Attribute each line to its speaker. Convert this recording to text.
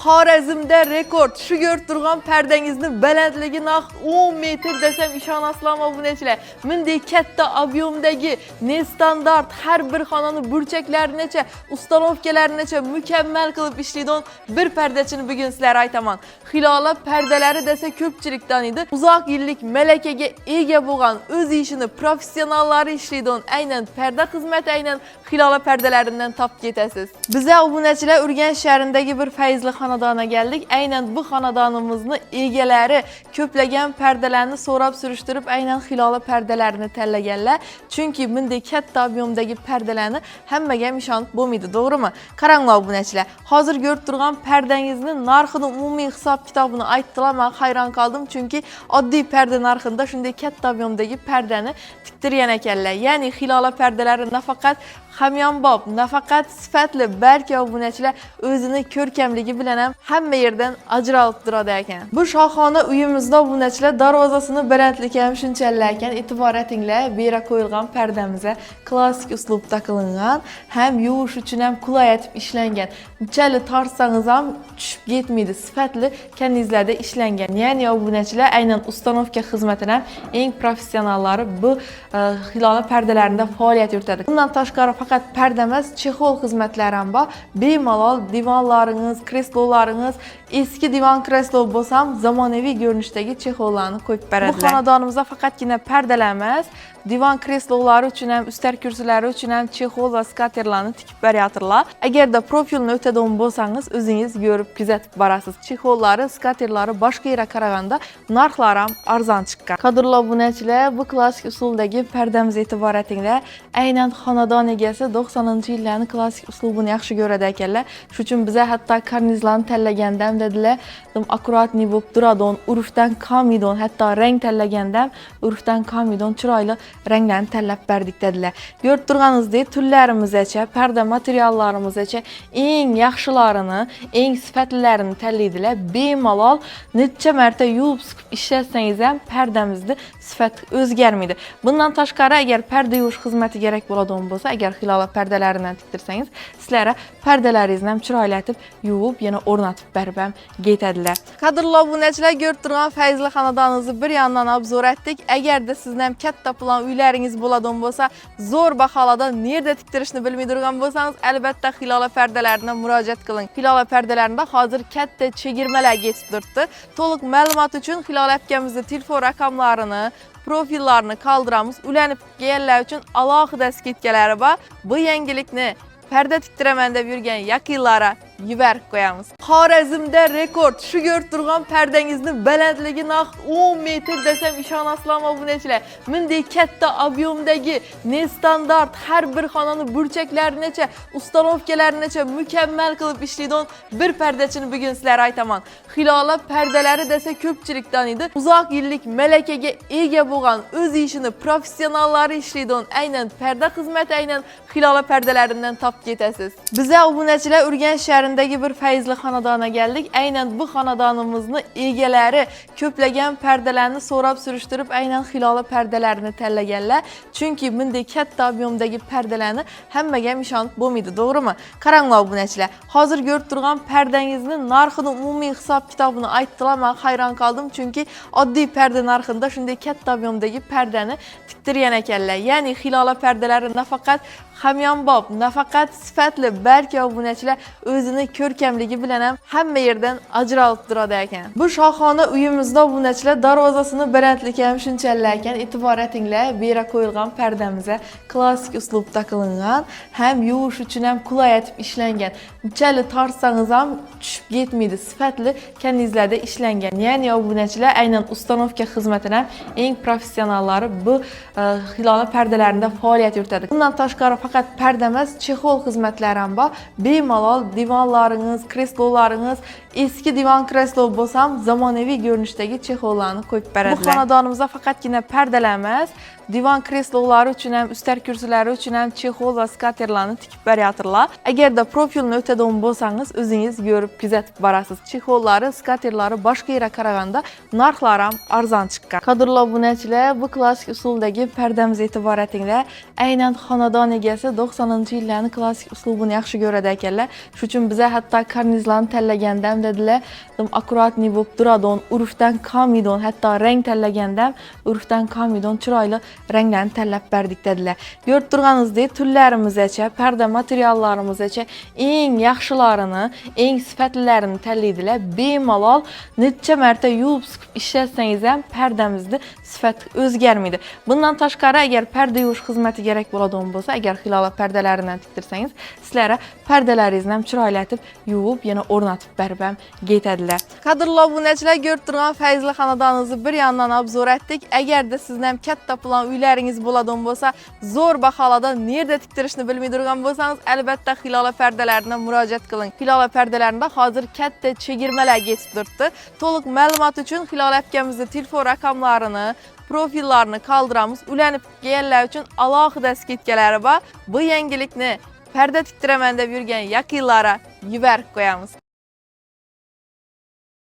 Speaker 1: Xorazmda rekord. Shu ko'rib turgan perdengizni balandligi naq 10 metr desem ishonasizlarmi obunachilar. Bunday katta obyomdagi nestandart har bir xonani burchaklarigacha, ustanovkalarigacha mukammal qilib ishlaydigan bir perdachini bugun sizlarga aytaman. Hilola perdalari desa ko'pchilik taniydi. Uzoq yillik malakaga ega bo'lgan, o'z ishini professionallari ishlaydigan aynan perda xizmati aynan Hilola perdalaridan topib ketasiz. Biza obunachilar Urganch shahrindagi bir fayzli xonadona geldik. Aynan bu xonadonimizni egalari ko'plagan perdalarni so'rab surishtirib, aynan Hilola perdalarini tanlaganlar. Chunki bunday katta obyomdagi perdalarni hammaga ishonib bo'lmaydi, to'g'rimi? Qaranglar obunachilar. Hozir ko'rib turgan perdangizni narxini umumiy hisob kitobini aytdilar. Men hayron qoldim, chunki oddiy perda narxida shunday katta obyomdagi perdani tiktirgan ekanlar. Ya'ni Hilola perdalari nafaqat hamyonbop, nafaqat sifatli, balki obunachilar o'zini ko'rkamligi bilan ham hamma yerdan ajralib turadi ekan. Bu shohona uyimizda obunachilar darvozasini balandligi ham shunchalik ekan. E'tibor etinglar, bu yerga qo'yilgan perdamizga klassik uslubda qilingan, ham yuvish uchun ham qulay etib ishlangan. Unchalik tortsangiz ham tushib ketmaydi, sifatli kanizlarda ishlangan. Ya'ni obunachilar aynan ustanovka xizmatini ham eng professionallari bu Hilola perdalarida faoliyat yuritadi. Bundan tashqari faqat perda emas, chexol xizmatlari ham bor. Bemalol divonlaringiz, kreslolarınız, eski divan kreslo bo'lsam zamonaviy ko'rinishdagi chexollarni qo'yib beradilar. Bu xonadonimizda faqatgina perdalar emas, divan kreslolari uchun ham, ustar kursilari uchun ham chexol va skaterlarni tikib berayotganlar. Agarda profilni o'tadigan bo'lsangiz, o'zingiz ko'rib kuzatib borasiz. Chexollari, skaterlari boshqa yerga qaraganda narxlari ham arzon chiqqan. Qadrli obunachilar, bu klassik usuldagi perdamiz e'tibor etinglar. Aynan xonadon egasi 90-yillarning klassik uslubini yaxshi ko'radi ekanlar. Shuning uchun biz hatto karnizlarni tanlaganda dedilar, akkuratni bo'lib turadi, urfdan qolmaydi, hatto rang tanlaganda urfdan qolmaydi, chiroyli ranglarni tanlab berdik dedilar. Ko'rib turganingizdek, tunlarimizgacha, perda materiallarimizgacha eng yaxshilarini, eng sifatlilarini tanlaydilar. Bemalol necha marta yuvib siqib ishlatsangiz ham perdamizni sifati o'zgarmaydi. Bundan tashqari, agar perda yuvish xizmati kerak bo'ladigan bo'lsa, agar Hilola perdalaridan tiktirsangiz, sizlarga perdalaringizni ham chiroyli etib yuvib, yana o'rnatib berib ham ketadilar. Qadrli obunachilar, ko'rib turgan fayzli xonadonimizni bir yandan obzor etdik. Agarda sizning ham katta plan uylaringiz bo'ladigan bo'lsa, zo'r baholarda nerda tiktirishni bilmay turgan bo'lsangiz, albatta Hilola perdalariga murojaat qiling. Hilola perdalarida hozir katta chegirmalar yetib turibdi. To'liq ma'lumot uchun Hilola akamizning telefon raqamlarini, profillarni qoldiramiz. Ulanib kelganlar uchun alohida skidkalari bor. Bu yangilikni perda tiktiraman deb yurgan yaqinlara yuborib qo'yamiz. Xorazmda rekord. Shu ko'rib turgan perdangizni balandligi naq 10 metr desem ishonasizlarmi obunachilar. Bunday katta obyomdagi nestandart har bir xonani burchaklarigacha, ustanovkalarigacha mukammal qilib ishlaydigan bir perdachini bugun sizlarga aytaman. Hilola perdalari desa ko'pchilik taniydi. Uzoq yillik malakaga ega bo'lgan, o'z ishini professionallari ishlaydigan aynan perda xizmati aynan Hilola perdalaridan topib ketasiz. Biza obunachilar Urganch shahrindagi bir fayzli xonadona geldik. Aynan bu xonadonimizni egalari ko'plagan perdalarni so'rab surishtirib, aynan Hilola perdalarini tanlaganlar. Chunki bunday katta obyomdagi perdalarni hammaga ishonib bo'lmaydi, to'g'rimi? Qaranglar obunachilar. Hozir ko'rib turgan perdangizni narxini umumiy hisob kitobini aytdilar. Men hayron qoldim, chunki oddiy perda narxida shunday katta obyomdagi perdani tiktirgan ekanlar. Ya'ni Hilola perdalari nafaqat hamyonbop, nafaqat sifatli, balki obunachilar o'zini ko'rkamligi bilan ham hamma yerdan ajralib turadi ekan. Bu shohona uyimizda obunachilar darvozasini balandligi ham shunchalik ekan. E'tibor etinglar, bu yerga qo'yilgan perdamizga klassik uslubda qilingan, ham yuvish uchun ham qulay etib ishlangan. Unchalik tortsangiz ham tushib ketmaydi, sifatli kanizlarda ishlangan. Ya'ni obunachilar aynan ustanovka xizmatini ham eng professionallari bu Hilola perdalarida faoliyat yuritadi. Bundan tashqari faqat perda emas, chexol xizmatlari ham bor. Bemalol divonlaringiz, kreslolarınız, eski divan kreslo bo'lsam zamonaviy ko'rinishdagi chexollarni qo'yib beradilar. Bu xonadonimizda faqatgina perdalar emas, divan kreslolari uchun ham, ustar kursilari uchun ham chexol va skaterlarni tikib berayotganlar. Agarda profilni o'tadigan bo'lsangiz, o'zingiz ko'rib kuzatib borasiz. Chexollari, skaterlari boshqa yerga qaraganda narxlari ham arzon chiqqan. Qadrli obunachilar, bu klassik usuldagi perdamiz e'tibor etinglar. Aynan xonadon egasi 90-yillarning klassik uslubini yaxshi ko'radi ekanlar. Shuning uchun biz Bizə hətta karnizlarını təlləgəndəm dedilər, akkuratni bo'lib duradon, urfdan kamidon, hətta rəng təlləgəndəm, urfdan kamidon çıraylı rənglərini təlləb bərdik dedilər. Görüb durğanızdək, tüllərimizəcə, pərdə materiallarımızəcə eng yaxşılarını, eng sifətlilərini təllədilər. Bemalal neçə mərtə yuyub sıxıb işlətsəniz həm pərdəmizdə sifət özgərməydi. Bundan təşqarı, əgər pərdə yuvuş xidməti gərək buladon bolsa, əgər xilala pərdələrindən tikdirsəniz, sizlərə pərdələrinizdən çıraylatıb yuyub, yenə ornatıb bərbəm getədilər. Kadrlı abunəçilər, görüb durğan Fəyzli xanadanınızı bir yandan abzor etdik. Əgər də sizdən katta plan uylarınız buladon bolsa, zor baxalada nerede tikdirishni bilmay durğan bolsanız, əlbəttə xilala pərdələrinə müraciət qılın. Xilala pərdələrində hazır katta çegirmələr geçib durdu. To'liq məlumat üçün xilala əpkəmizdə telefon rəqamlarını, profillarını qaldıramız. Ülənib gələnlər üçün alohida skidkaları var. Bu yangilikni pərdə tikdirəməndə yürgən yaqinlara yuvarib qoyamiz.